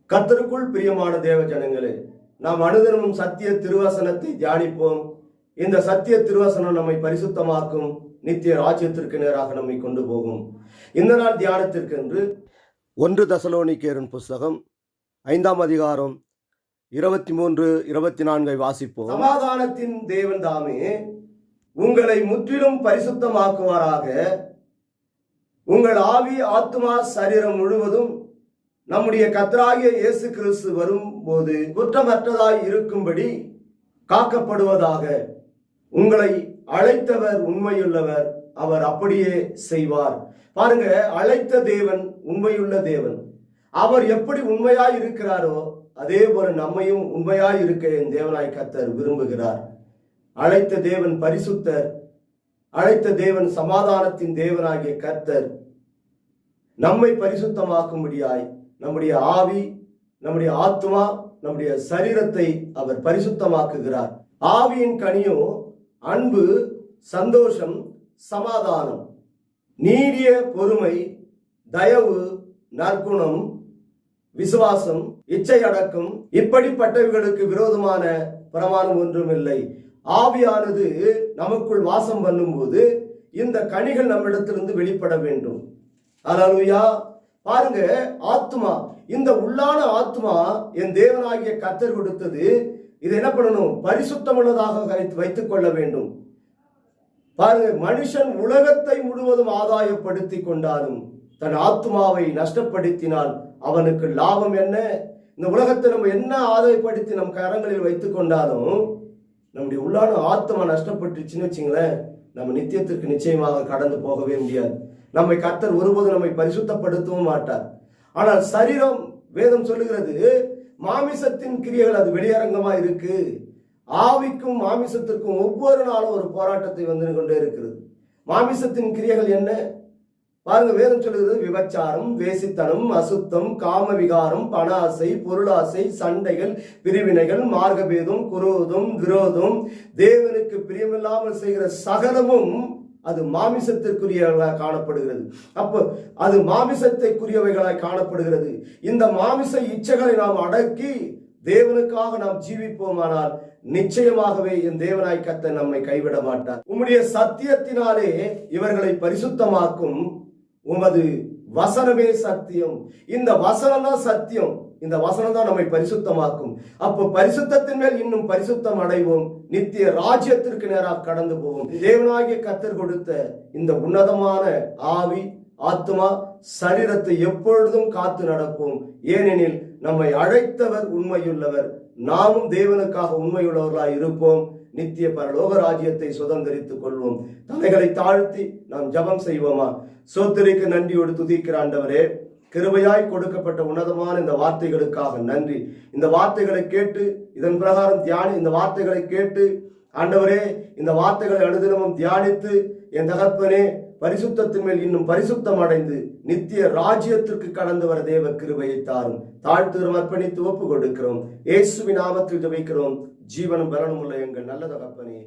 கர்த்தருக்குள் பிரியமான தேவ ஜனங்களே, நாம் அனுதினமும் சத்திய திருவசனத்தை தியானிப்போம். இந்த சத்திய திருவசனம் நம்மை பரிசுத்தமாக்கும், நித்திய ராஜ்யத்திற்கு நேராக நம்மை கொண்டு போகும். இந்த நாள் தியானத்திற்கு என்று 1 தெசலோனிக்கேயரின் புஸ்தகம் 5ஆம் அதிகாரம் 23-24 வாசிப்போம். சமாதானத்தின் தேவன் தாமே உங்களை முற்றிலும் பரிசுத்தமாக்குவாராக. உங்கள் ஆவி, ஆத்துமா, சரீரம் முழுவதும் நம்முடைய கர்த்தராகிய இயேசு கிறிஸ்து வரும்போது குற்றமற்றதாய் இருக்கும்படி காக்கப்படுவதாக. உங்களை அழைத்தவர் உண்மையுள்ளவர், அவர் அப்படியே செய்வார். பாருங்க, அழைத்த தேவன் உண்மையுள்ள தேவன். அவர் எப்படி உண்மையாய் இருக்கிறாரோ அதே போல நம்மையும் உண்மையாய் இருக்க என் தேவனாய் கர்த்தர் விரும்புகிறார். அழைத்த தேவன் பரிசுத்தர். அழைத்த தேவன் சமாதானத்தின் தேவனாகிய கர்த்தர் நம்மை பரிசுத்தமாக்கும்படியாய் நம்முடைய ஆவி, நம்முடைய ஆத்மா, நம்முடைய சரீரத்தை அவர் பரிசுத்தமாக்குகிறார். ஆவியின் கனியோ அன்பு, சந்தோஷம், சமாதானம், நீடிய பொறுமை, தயவு, நற்குணம், விசுவாசம், இச்சை அடக்கம். இப்படிப்பட்டவர்களுக்கு விரோதமான பிரமாணம் ஒன்றும் இல்லை. ஆவியானது நமக்குள் வாசம் பண்ணும்போது இந்த கனிகள் நம்மிடத்திலிருந்து வெளிப்பட வேண்டும். அல்லேலூயா. பாருங்க, ஆத்மா, இந்த உள்ளான ஆத்மா என் தேவனாகிய கர்த்தர் கொடுத்தது. இது என்ன பண்ணணும்? பரிசுத்தம் உள்ளதாக வைத்துக் கொள்ள வேண்டும். பாருங்க, மனுஷன் உலகத்தை முழுவதும் ஆதாயப்படுத்தி கொண்டாலும் தன் ஆத்மாவை நஷ்டப்படுத்தினால் அவனுக்கு லாபம் என்ன? இந்த உலகத்தை நம்ம என்ன ஆதாயப்படுத்தி நம் கரங்களில் வைத்துக் கொண்டாலும் நம்முடைய உள்ளான ஆத்மா நஷ்டப்பட்டுச்சுன்னு வச்சுங்களேன், நம்ம நித்தியத்திற்கு நிச்சயமாக கடந்து போகவே முடியாது. நம்மை கர்த்தர் ஒருபோது நம்மை பரிசுத்தப்படுத்தவும் மாட்டார். ஆனால் சரீரம், வேதம் சொல்லுகிறது, மாமிசத்தின் கிரியைகள் அது வெளியரங்கமா இருக்கு. ஆவிக்கும் மாமிசத்திற்கும் ஒவ்வொரு நாளும் ஒரு போராட்டத்தை வந்து கொண்டே இருக்கிறது. மாமிசத்தின் கிரியைகள் என்ன? பாருங்க, வேதம் சொல்லுகிறது, விபச்சாரம், வேசித்தனம், அசுத்தம், காம விகாரம், பண ஆசை, பொருளாசை, சண்டைகள், பிரிவினைகள், மார்க்கபேதம், குரோதம், விரோதம், தேவனுக்கு பிரியமில்லாமல் செய்கிற சகலமும் அது மாமிசத்திற்குரியவர்களாக காணப்படுகிறது. அப்போ அது மாமிசத்தைக்குரியவைகளாய் காணப்படுகிறது. இந்த மாமிச இச்சைகளை நாம் அடக்கி தேவனுக்காக நாம் ஜீவிப்போமானால் நிச்சயமாகவே என் தேவனாய் கர்த்தர் நம்மை கைவிட மாட்டார். உம்முடைய சத்தியத்தினாலே இவர்களை பரிசுத்தமாக்கும். உமது வசனமே சத்தியம். இந்த வசனம் தான் சத்தியம். இந்த வசனம் தான் நம்மை பரிசுத்தமாக்கும். அப்போ பரிசுத்தத்தின் மேல் இன்னும் பரிசுத்தம் அடைவோம். நித்திய ராஜ்யத்திற்கு நேராக கடந்து போவோம். தேவனாகிய கர்த்தர் கொடுத்த இந்த உன்னதமான ஆவி, ஆத்மா, சரீரத்தை எப்பொழுதும் காத்து நடப்போம். ஏனெனில் நம்மை அழைத்தவர் உண்மையுள்ளவர். நாமும் தேவனுக்காக உண்மையுள்ளவர்களாய் இருப்போம். நித்திய பரலோக ராஜ்யத்தை சுதந்திரித்துக் கொள்வோம். தலைகளை தாழ்த்தி நாம் ஜபம் செய்வோமா? சோத்திரிக்கு நன்றியோடு துதிக்கிற ஆண்டவரே, கிருபையாய் கொடுக்கப்பட்ட உன்னதமான இந்த வார்த்தைகளுக்காக நன்றி. இந்த வார்த்தைகளை கேட்டு இதன் பிரகாரம் இந்த வார்த்தைகளை கேட்டு ஆண்டவரே, இந்த வார்த்தைகளை அனுதினமும் தியானித்து என் தகப்பனே பரிசுத்தத்தின் மேல் இன்னும் பரிசுத்தம் அடைந்து நித்திய ராஜ்யத்திற்கு கடந்து வர தேவ கிருபையை தாரும். தாழ்த்துகிறோம், அர்ப்பணித்து ஒப்பு கொடுக்கிறோம். இயேசுவின் நாமத்தில் ஜெபிக்கிறோம். ஜீவனும் பலனும் உள்ள எங்கள் நல்ல தகப்பனே.